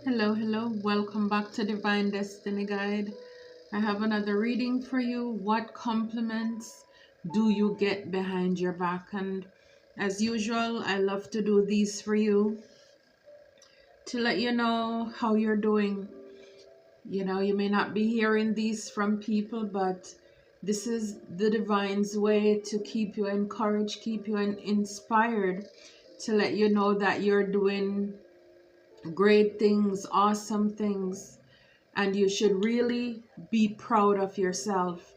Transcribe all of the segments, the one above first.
Hello, welcome back to Divine Destiny Guide. I have another reading for you. What compliments do you get behind your back? And as usual, I love to do these for you to let you know how you're doing. You may not be hearing these from people, but this is the divine's way to keep you encouraged, keep you inspired, to let you know that you're doing great things, awesome things, and you should really be proud of yourself.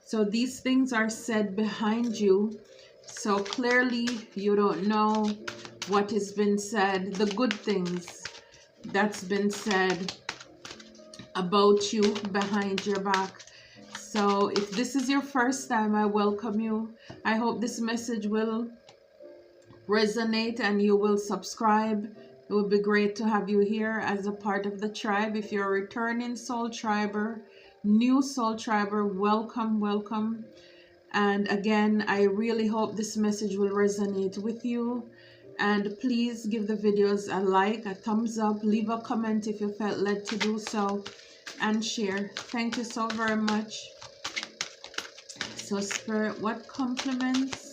So these things are said behind you. So clearly you don't know what has been said, the good things that's been said about you behind your back. So if this is your first time, I welcome you. I hope this message will resonate and you will subscribe. It would be great to have you here as a part of the tribe. If you're a returning soul triber, new soul triber, welcome. And again, I really hope this message will resonate with you. And please give the videos a like, a thumbs up, leave a comment if you felt led to do so, and share. Thank you so very much. So Spirit, what compliments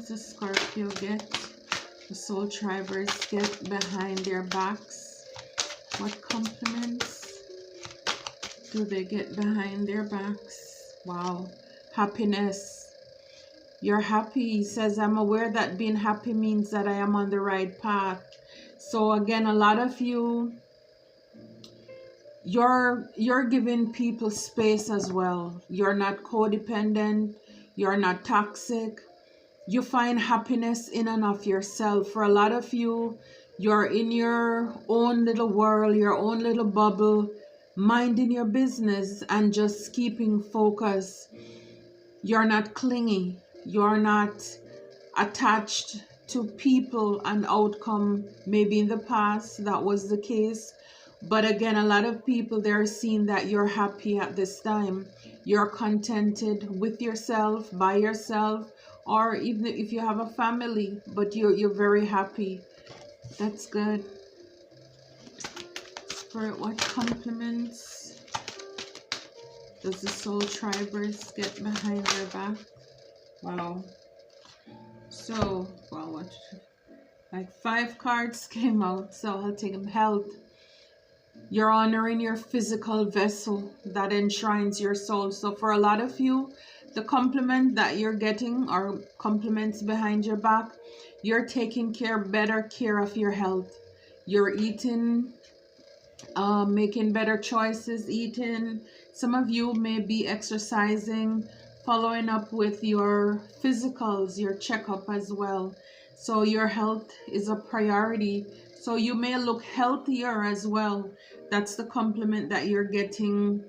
the Scorpio get, the soul tribers get behind their backs? What compliments do they get behind their backs? Wow. Happiness. You're happy. He says, I'm aware that being happy means that I am on the right path. So again, a lot of you, you're giving people space as well. You're not codependent. You're not toxic. You find happiness in and of yourself. For a lot of you, you're in your own little world, your own little bubble, minding your business and just keeping focus. You're not clingy. You're not attached to people and outcome. Maybe in the past that was the case. But again, a lot of people, they're seeing that you're happy at this time. You're contented with yourself, by yourself, or even if you have a family, but you're very happy. That's good. Spirit, what compliments does the soul tribers get behind their back? Wow. So, well, what? Like 5 cards came out, so I'll take them. Health. You're honoring your physical vessel that enshrines your soul. So for a lot of you, the compliment that you're getting are compliments behind your back. You're taking better care of your health. You're eating, making better choices, eating. Some of you may be exercising, following up with your physicals, your checkup as well. So your health is a priority. So you may look healthier as well. That's the compliment that you're getting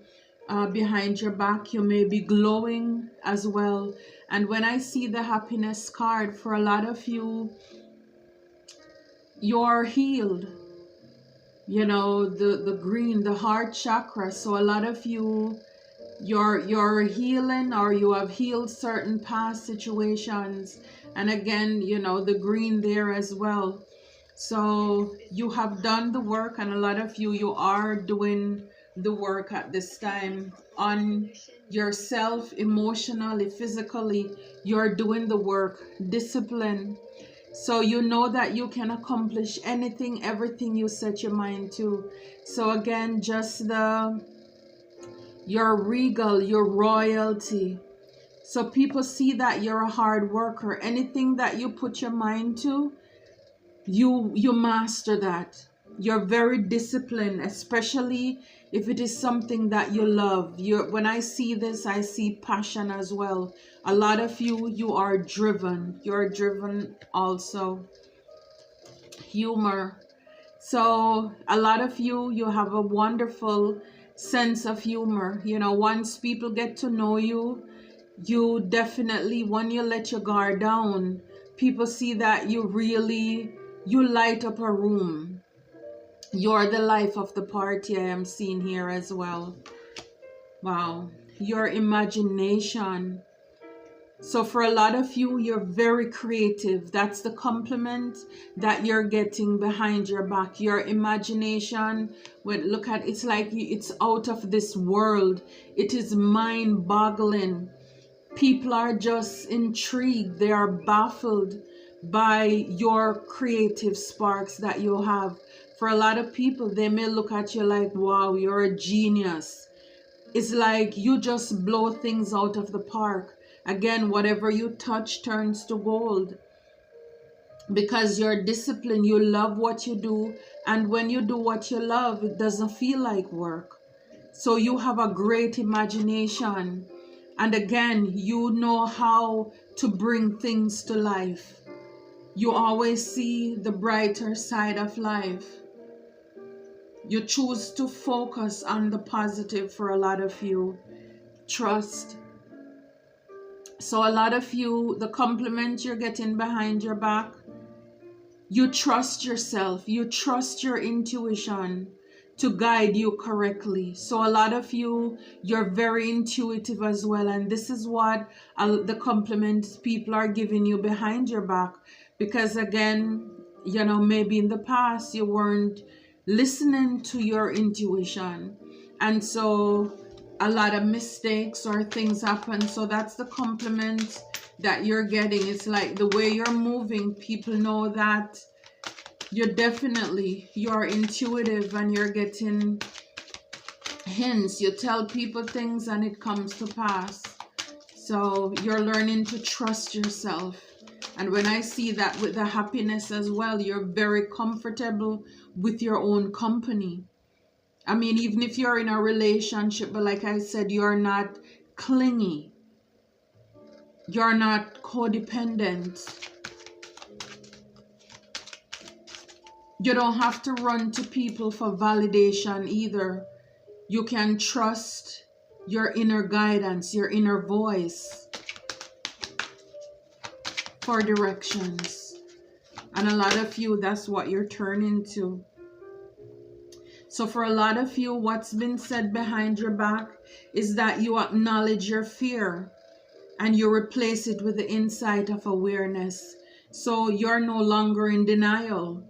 behind your back. You may be glowing as well. And when I see the happiness card, for a lot of you, you're healed. You know, the green, the heart chakra. So a lot of you, you're healing, or you have healed certain past situations. And again, you know, the green there as well. So you have done the work, and a lot of you are doing the work at this time on yourself, emotionally, physically. You're doing the work, discipline. So you know that you can accomplish anything, everything you set your mind to. So again, just your regal, your royalty. So people see that you're a hard worker. Anything that you put your mind to, you master that. You're very disciplined, especially if it is something that you love. When I see this, I see passion as well. A lot of you are driven. You're driven also. Humor. So a lot of you have a wonderful sense of humor. You know, once people get to know you, you definitely, when you let your guard down, people see that you light up a room. You're the life of the party, I am seeing here as well. Wow. Your imagination. So for a lot of you, you're very creative. That's the compliment that you're getting behind your back. Your imagination, when look at it's like it's out of this world. It is mind-boggling. People are just intrigued. They are baffled by your creative sparks that you have. For a lot of people, they may look at you like, wow, you're a genius. It's like you just blow things out of the park. Again, whatever you touch turns to gold because you're disciplined. You love what you do. And when you do what you love, it doesn't feel like work. So you have a great imagination. And again, you know how to bring things to life. You always see the brighter side of life. You choose to focus on the positive for a lot of you. Trust. So a lot of you, the compliment you're getting behind your back, you trust yourself. You trust your intuition to guide you correctly. So a lot of you, you're very intuitive as well. And this is what the compliments people are giving you behind your back. Because again, you know, maybe in the past you weren't listening to your intuition. And so a lot of mistakes or things happen. So that's the compliment that you're getting. It's like the way you're moving, people know that you're intuitive and you're getting hints. You tell people things and it comes to pass. So you're learning to trust yourself. And when I see that with the happiness as well, you're very comfortable with your own company. I mean, even if you're in a relationship, but like I said, you're not clingy. You're not codependent. You don't have to run to people for validation either. You can trust your inner guidance, your inner voice for directions. And a lot of you, that's what you're turning to. So for a lot of you, what's been said behind your back is that you acknowledge your fear and you replace it with the insight of awareness. So you're no longer in denial.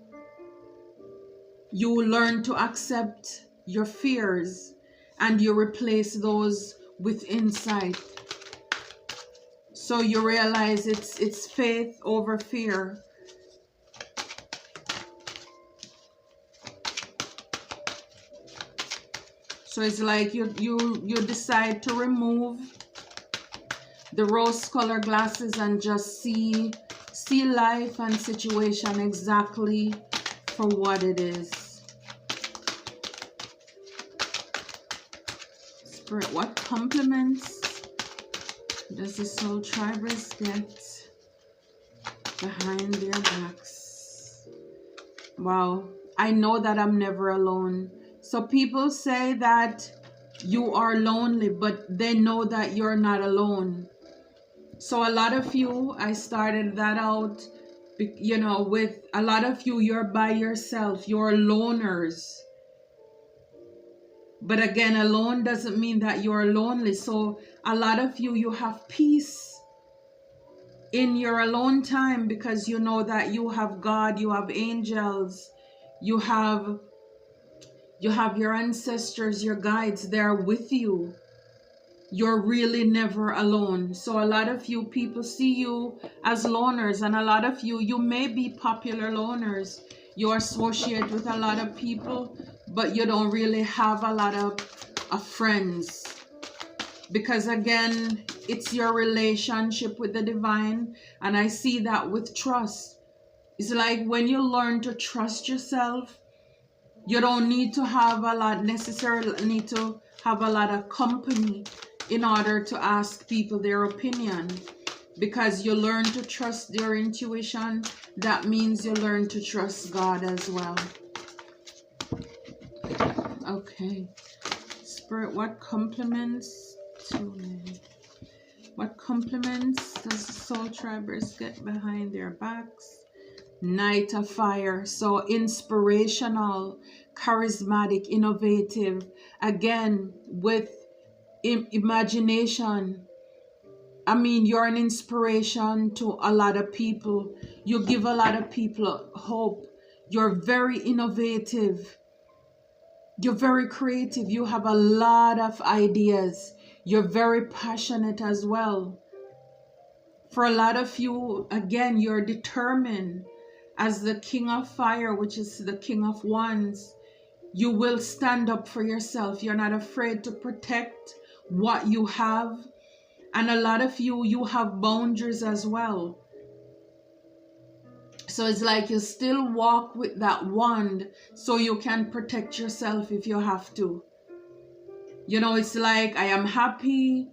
You learn to accept your fears and you replace those with insight. So you realize it's faith over fear. So it's like you decide to remove the rose-colored glasses and just see life and situation exactly for what it is. Spirit, what compliments does the soul tribers get behind their backs? Wow, I know that I'm never alone. So people say that you are lonely, but they know that you're not alone. So a lot of you, I started that out, you know, with a lot of you, you're by yourself, you're loners. But again, alone doesn't mean that you're lonely. So a lot of you, you have peace in your alone time because you know that you have God, you have angels, you have your ancestors, your guides, they're with you. You're really never alone. So a lot of you people see you as loners, and a lot of you may be popular loners. You associate with a lot of people, but you don't really have a lot of friends. Because again, it's your relationship with the divine, and I see that with trust. It's like when you learn to trust yourself, you don't need to have a lot, necessarily need to have a lot of company in order to ask people their opinion. Because you learn to trust your intuition, that means you learn to trust God as well. Okay. Spirit, what compliments to me? What compliments does the soul tribers get behind their backs? Knight of Fire. So inspirational, charismatic, innovative. Again, with imagination. I mean, you're an inspiration to a lot of people. You give a lot of people hope. You're very innovative. You're very creative. You have a lot of ideas. You're very passionate as well. For a lot of you, again, you're determined. As the King of Fire, which is the King of Wands, you will stand up for yourself. You're not afraid to protect what you have. And a lot of you have boundaries as well. So it's like you still walk with that wand so you can protect yourself if you have to. You know, it's like, I am happy,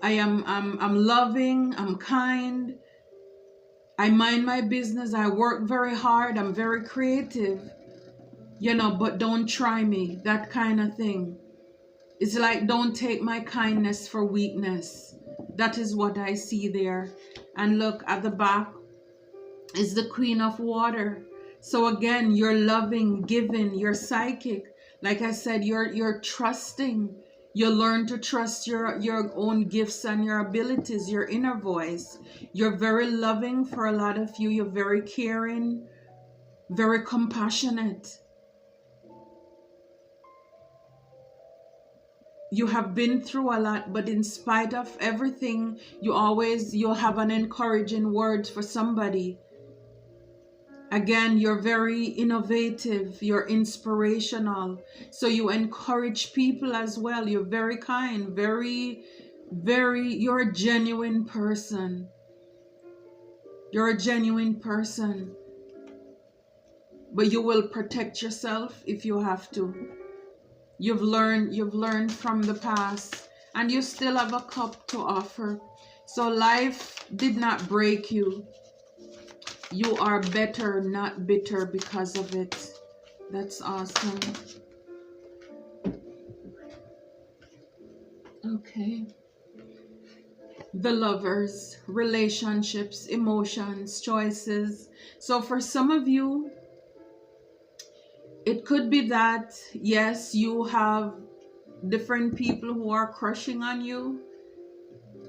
I'm loving, I'm kind, I mind my business, I work very hard, I'm very creative, you know, but don't try me, that kind of thing. It's like, don't take my kindness for weakness. That is what I see there. And look at the back is the Queen of Water. So again, you're loving, giving, you're psychic. Like I said, you're trusting. You learn to trust your own gifts and your abilities, your inner voice. You're very loving for a lot of you. You're very caring, very compassionate. You have been through a lot, but in spite of everything, you'll have an encouraging word for somebody. Again, you're very innovative, you're inspirational. So you encourage people as well. You're very kind, you're a genuine person. You're a genuine person. But you will protect yourself if you have to. You've learned from the past, and you still have a cup to offer. So life did not break you. You are better, not bitter because of it. That's awesome. Okay. The Lovers, relationships, emotions, choices. So for some of you, it could be that, yes, you have different people who are crushing on you.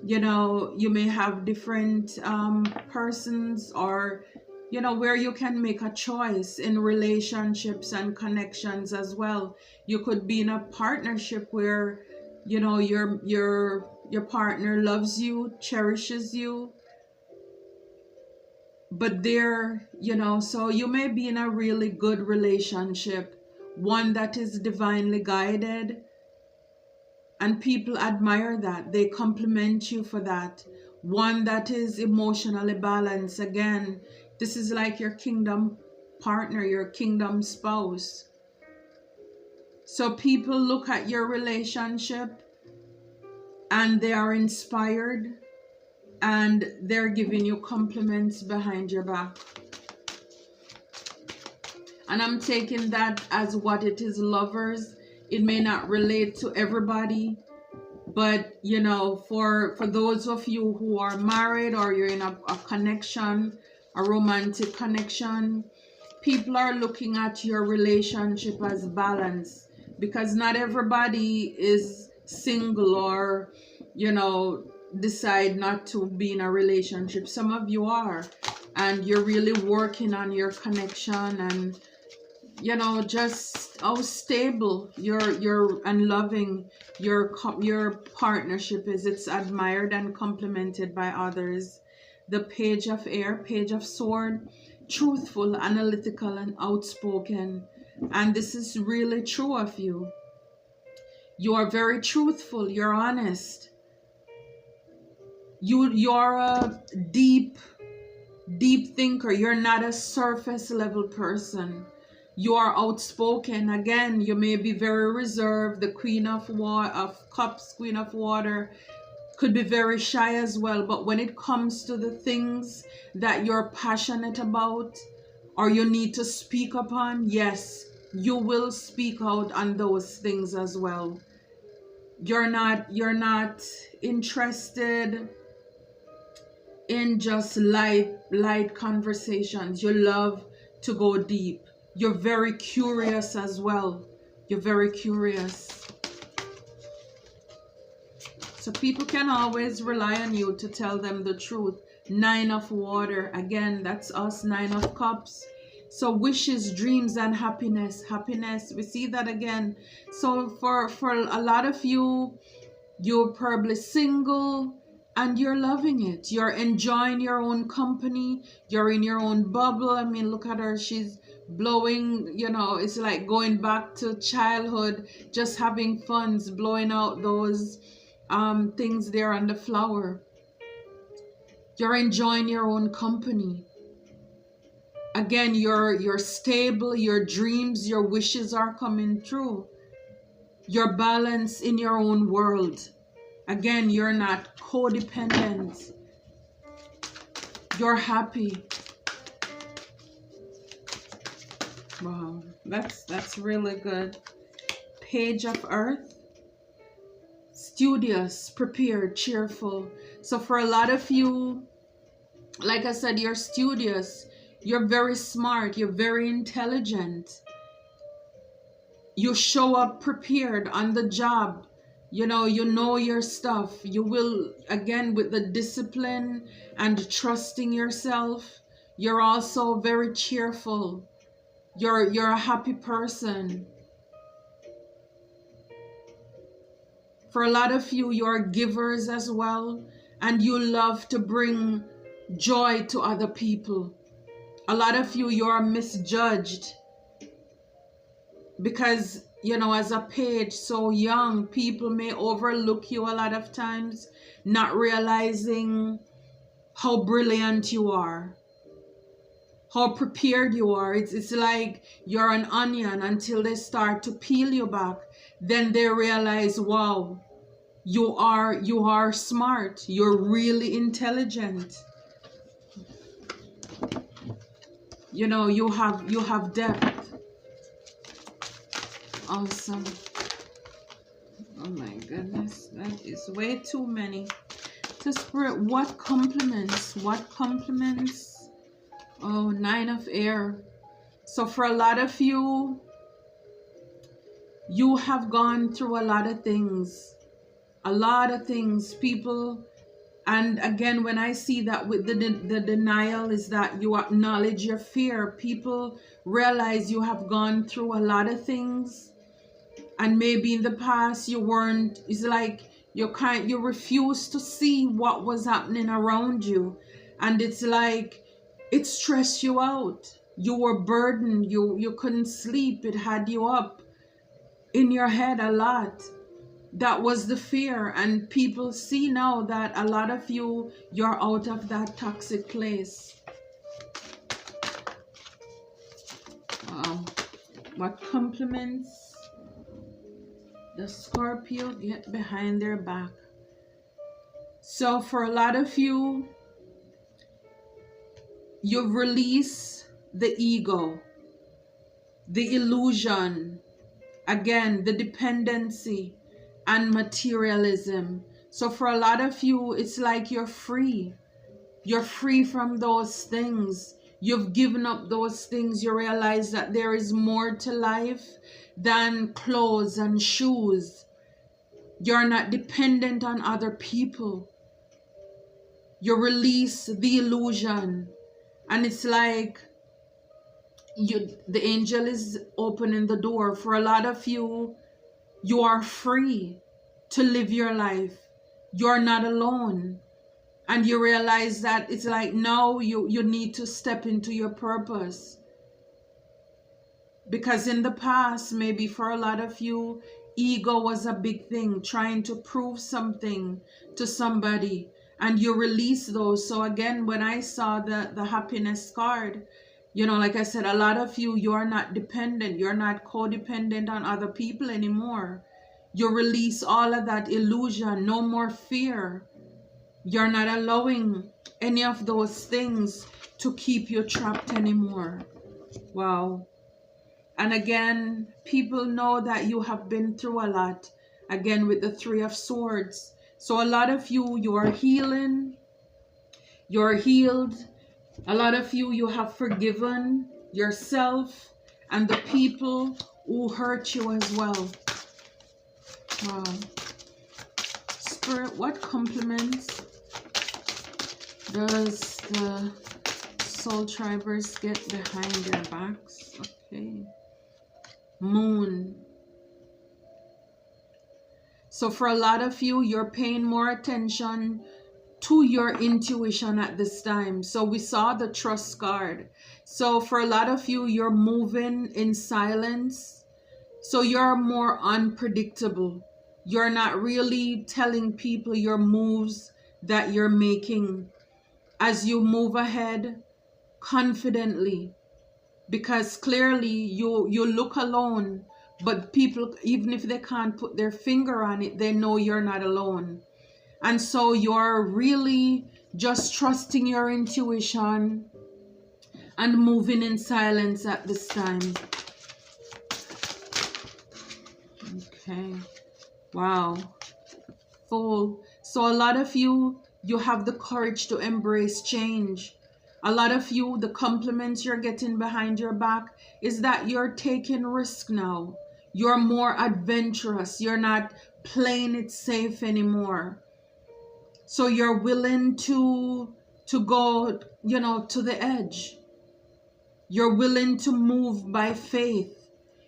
You know, you may have different persons, or, you know, where you can make a choice in relationships and connections as well. You could be in a partnership where, you know, your partner loves you, cherishes you, but they're, you know, so you may be in a really good relationship, one that is divinely guided, and people admire that. They compliment you for that. One that is emotionally balanced. Again, this is like your kingdom partner, your kingdom spouse. So people look at your relationship and they are inspired, and they're giving you compliments behind your back. And I'm taking that as what it is, lovers. It may not relate to everybody, but, you know, for those of you who are married, or you're in a connection, a romantic connection, people are looking at your relationship as balance, because not everybody is single or, you know, decide not to be in a relationship. Some of you are, and you're really working on your connection, and, you know, just how stable you're and loving your partnership is. It's admired and complimented by others. The Page of Air, Page of Sword, truthful, analytical, and outspoken. And this is really true of you. You are very truthful, you're honest. You're a deep thinker. You're not a surface level person. You are outspoken. Again, you may be very reserved. The Queen of Cups, Queen of Water, could be very shy as well. But when it comes to the things that you're passionate about, or you need to speak upon, yes, you will speak out on those things as well. You're not interested in just light conversations. You love to go deep. You're very curious as well. You're very curious. So people can always rely on you to tell them the truth. 9 of water. Again, that's us. 9 of cups. So wishes, dreams, and happiness. Happiness. We see that again. So for a lot of you, you're probably single and you're loving it. You're enjoying your own company. You're in your own bubble. I mean, look at her. She's blowing, you know, it's like going back to childhood, just having fun, blowing out those things there on the flower. You're enjoying your own company. Again, you're stable. Your dreams, your wishes are coming true. You're balanced in your own world. Again, you're not codependent. You're happy. Wow, that's really good. Page of Earth. Studious, prepared, cheerful. So for a lot of you, like I said, you're studious. You're very smart. You're very intelligent. You show up prepared on the job. You know your stuff. You will, again, with the discipline and trusting yourself. You're also very cheerful. You're a happy person. For a lot of you, you're givers as well. And you love to bring joy to other people. A lot of you, you're misjudged. Because, you know, as a page, so young, people may overlook you a lot of times, not realizing how brilliant you are, how prepared you are. It's like you're an onion until they start to peel you back. Then they realize, wow, you are smart. You're really intelligent. You know, you have depth. Awesome. Oh my goodness, that is way too many. To Spirit, what compliments? What compliments? Oh, 9 of air. So for a lot of you, you have gone through a lot of things. A lot of things, people. And again, when I see that with the denial, is that you acknowledge your fear. People realize you have gone through a lot of things. And maybe in the past you weren't, it's like you refused to see what was happening around you. And it's like, it stressed you out. You were burdened. You couldn't sleep. It had you up in your head a lot. That was the fear. And people see now that a lot of you, you're out of that toxic place. Wow. What compliments the Scorpio get behind their back? So for a lot of you, you've released the ego, the illusion, again, the dependency and materialism. So for a lot of you, it's like you're free. You're free from those things. You've given up those things. You realize that there is more to life than clothes and shoes. You're not dependent on other people. You release the illusion. And it's like the angel is opening the door. For a lot of you, you are free to live your life. You're not alone. And you realize that it's like now you need to step into your purpose. Because in the past, maybe for a lot of you, ego was a big thing, trying to prove something to somebody. And you release those. So again, when I saw the happiness card, you know, like I said, a lot of you, you're not dependent. You're not codependent on other people anymore. You release all of that illusion. No more fear. You're not allowing any of those things to keep you trapped anymore. Wow. And again, people know that you have been through a lot. Again, with the 3 of Swords. So a lot of you, you are healing. You're healed. A lot of you, you have forgiven yourself and the people who hurt you as well. Wow. Spirit, what compliments does the soul tribers get behind their backs? Okay. Moon. So for a lot of you, you're paying more attention to your intuition at this time. So we saw the trust card. So for a lot of you, you're moving in silence. So you're more unpredictable. You're not really telling people your moves that you're making as you move ahead confidently, because clearly you look alone, but people, even if they can't put their finger on it, they know you're not alone. And so you're really just trusting your intuition and moving in silence at this time. Okay. Wow. Fool. So a lot of you have the courage to embrace change. A lot of you, the compliments you're getting behind your back is that you're taking risk now. You're more adventurous. You're not playing it safe anymore. So you're willing to go, you know, to the edge. You're willing to move by faith.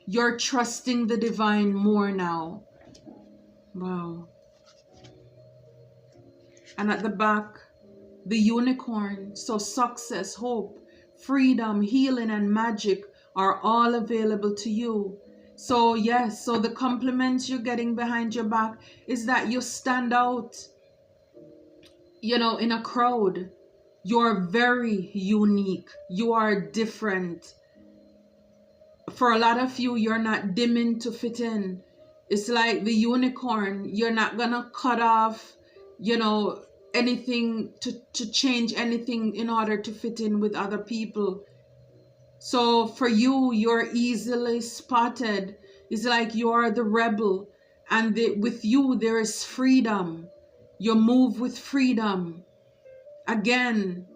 You're trusting the divine more now. Wow. And at the back, the unicorn. So success, hope, freedom, healing, and magic are all available to you. So yes, so the compliments you're getting behind your back is that you stand out, you know, in a crowd. You're very unique. You are different. For a lot of you, you're not dimming to fit in. It's like the unicorn. You're not gonna cut off, you know, anything to change anything in order to fit in with other people. So for you, you're easily spotted. It's like you're the rebel, and with you there is freedom. You move with freedom. Again,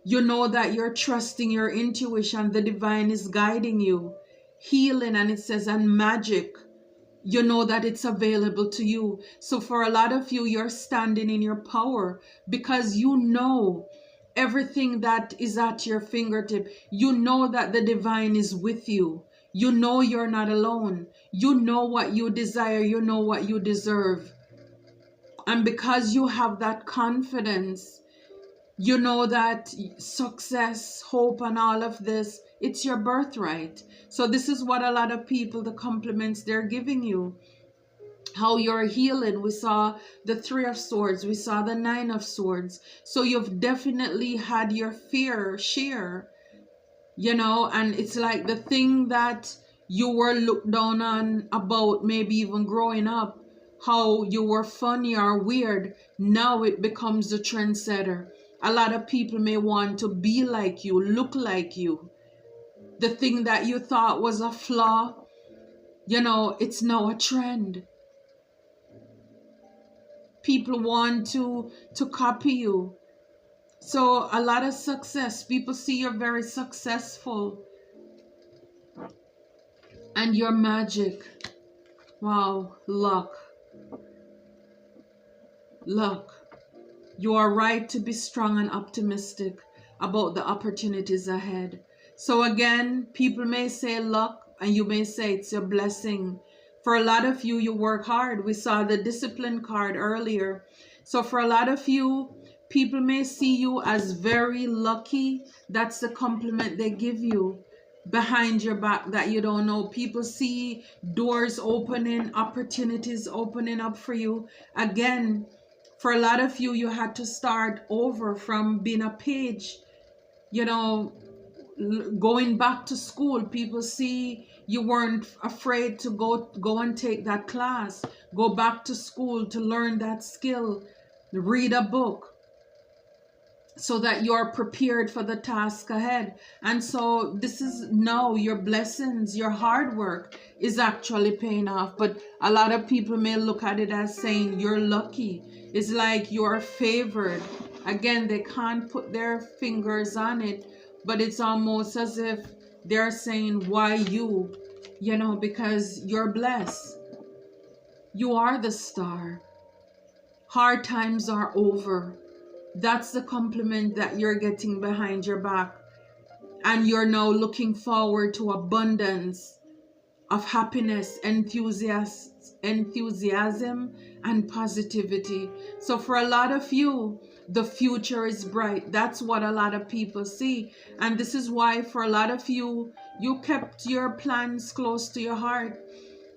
you know that you're trusting your intuition. The divine is guiding you. Healing, and it says, and magic. You know that it's available to you. So for a lot of you, you're standing in your power because you know everything that is at your fingertip. You know that the divine is with you. You know you're not alone. You know what you desire. You know what you deserve. And because you have that confidence, you know that success, hope, and all of this, it's your birthright. So this is what a lot of people, the compliments they're giving you. How you're healing. We saw the 3 of Swords. We saw the 9 of Swords. So you've definitely had your fair share, you know, and it's like the thing that you were looked down on about, maybe even growing up, how you were funny or weird, now it becomes a trendsetter. A lot of people may want to be like you, look like you. The thing that you thought was a flaw, you know, it's now a trend. People want to copy you. So a lot of success. People see you're very successful. And your magic. Wow, luck. Luck. You are right to be strong and optimistic about the opportunities ahead. So again, people may say luck, and you may say it's your blessing. For a lot of you, you work hard. We saw the discipline card earlier. So for a lot of you, people may see you as very lucky. That's the compliment they give you behind your back that you don't know. People see doors opening, opportunities opening up for you. Again, for a lot of you, you had to start over from being a page, you know, going back to school. People see you weren't afraid to go and take that class, go back to school to learn that skill, read a book, so that you're prepared for the task ahead. And so this is now your blessings, your hard work is actually paying off. But a lot of people may look at it as saying you're lucky. It's like you're favored. Again, they can't put their fingers on it, but it's almost as if they're saying, why you? You know, because you're blessed. You are the star. Hard times are over. That's the compliment that you're getting behind your back. And you're now looking forward to abundance of happiness, enthusiasm, and positivity. So for a lot of you, the future is bright. That's what a lot of people see. And this is why for a lot of you, you kept your plans close to your heart.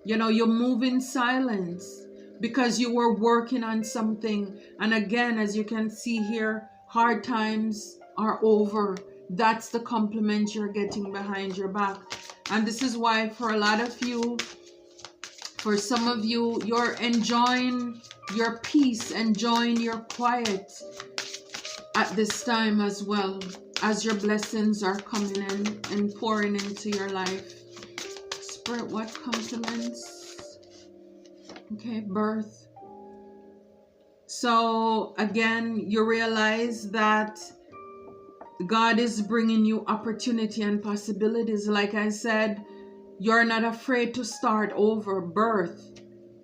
You know, you move in silence because you were working on something. And again, as you can see here, hard times are over. That's the compliment you're getting behind your back. And this is why for a lot of you, for some of you, you're enjoying your peace, enjoying your quiet at this time as well, as your blessings are coming in and pouring into your life. Spirit, what compliments? Okay, birth. So again, you realize that God is bringing you opportunity and possibilities. Like I said, you're not afraid to start over, birth.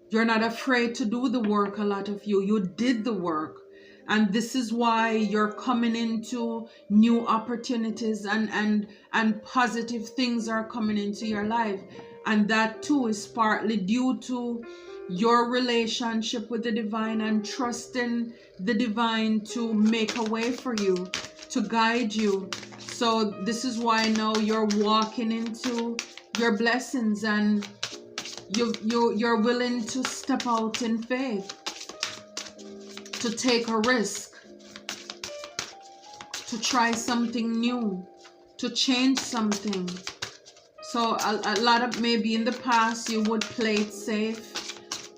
You're not afraid to do the work, a lot of you. You did the work. And this is why you're coming into new opportunities and positive things are coming into your life. And that too is partly due to your relationship with the divine and trusting the divine to make a way for you, to guide you. So this is why now you're walking into your blessings and you're willing to step out in faith, to take a risk, to try something new, to change something. So a lot of, maybe in the past you would play it safe.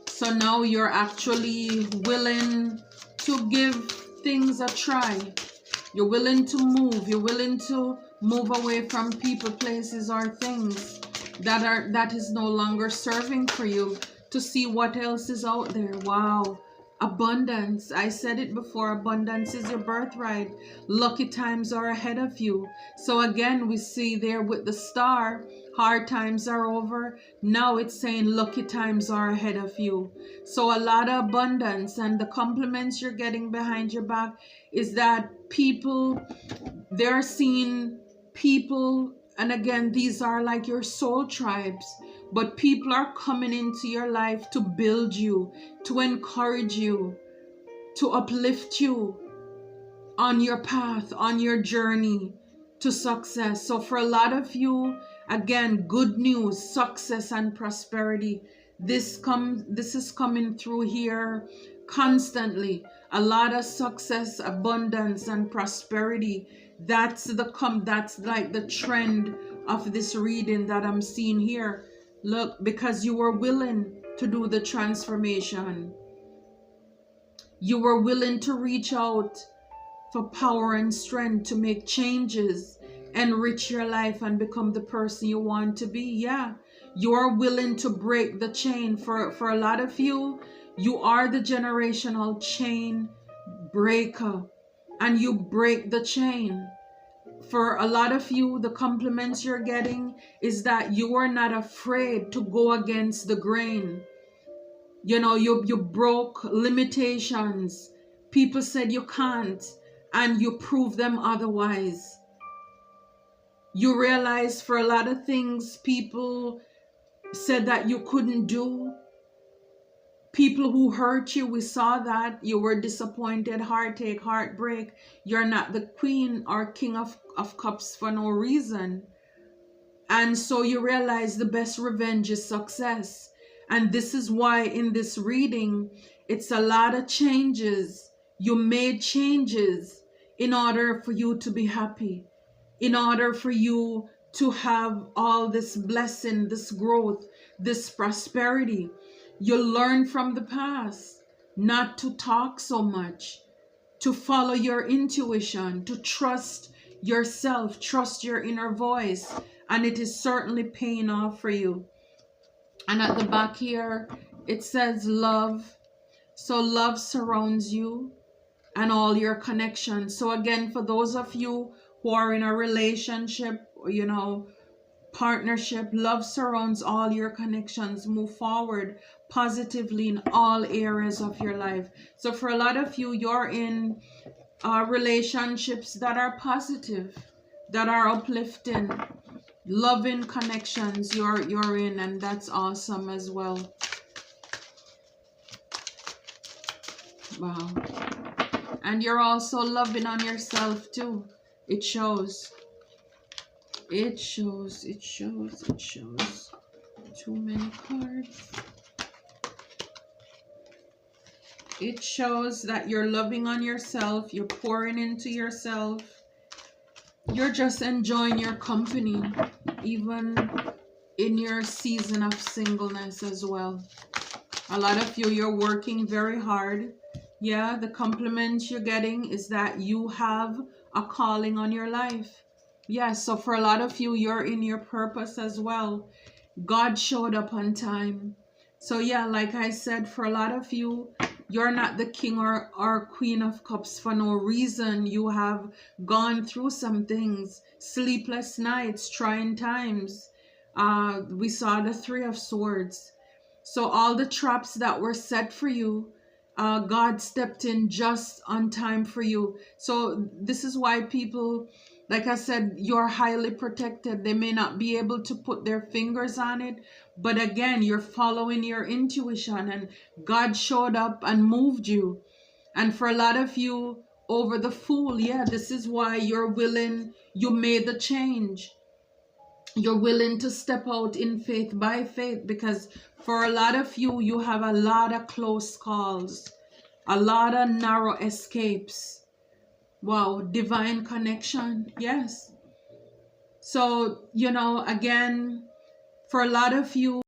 So now you're actually willing to give things a try. You're willing to move. You're willing to move away from people, places, or things that is no longer serving for you, to see what else is out there. Wow. Abundance. I said it before. Abundance is your birthright. Lucky times are ahead of you. So again, we see there with the star, hard times are over. Now it's saying lucky times are ahead of you. So a lot of abundance, and the compliments you're getting behind your back is that people, they're seeing people, and again, these are like your soul tribes, but people are coming into your life to build you, to encourage you, to uplift you on your path, on your journey to success. So for a lot of you, again, good news, success and prosperity. This is coming through here constantly. A lot of success, abundance, and prosperity. That's like the trend of this reading that I'm seeing here. Look, because you were willing to do the transformation. You were willing to reach out for power and strength to make changes, enrich your life, and become the person you want to be. Yeah, you are willing to break the chain. For a lot of you, you are the generational chain breaker, and you break the chain. For a lot of you, the compliments you're getting is that you are not afraid to go against the grain. You know, you broke limitations. People said you can't, and you prove them otherwise. You realize for a lot of things people said that you couldn't do. People who hurt you, we saw that. You were disappointed, heartache, heartbreak. You're not the queen or king of cups for no reason. And so you realize the best revenge is success. And this is why in this reading, it's a lot of changes. You made changes in order for you to be happy, in order for you to have all this blessing, this growth, this prosperity. You learn from the past not to talk so much, to follow your intuition, to trust yourself, trust your inner voice. And it is certainly paying off for you. And at the back here, it says love. So love surrounds you and all your connections. So again, for those of you who are in a relationship, you know, partnership. Love surrounds all your connections. Move forward positively in all areas of your life. So for a lot of you, you're in relationships that are positive, that are uplifting, loving connections you're in, and that's awesome as well. Wow. And you're also loving on yourself too. It shows. It shows. It shows. It shows. Too many cards. It shows that you're loving on yourself. You're pouring into yourself. You're just enjoying your company, even in your season of singleness as well. A lot of you, you're working very hard. Yeah, the compliment you're getting is that you have a calling on your life. Yeah, so for a lot of you, you're in your purpose as well. God showed up on time. So yeah, like I said, for a lot of you, you're not the king or queen of cups for no reason. You have gone through some things, sleepless nights, trying times. We saw the Three of Swords. So all the traps that were set for you, God stepped in just on time for you. So this is why people, like I said, you're highly protected. They may not be able to put their fingers on it, but again, you're following your intuition, and God showed up and moved you. And for a lot of you, over the Fool, yeah, this is why you're willing, you made the change. You're willing to step out in faith by faith, because for a lot of you, you have a lot of close calls, a lot of narrow escapes. Wow, divine connection. Yes. So, again, for a lot of you,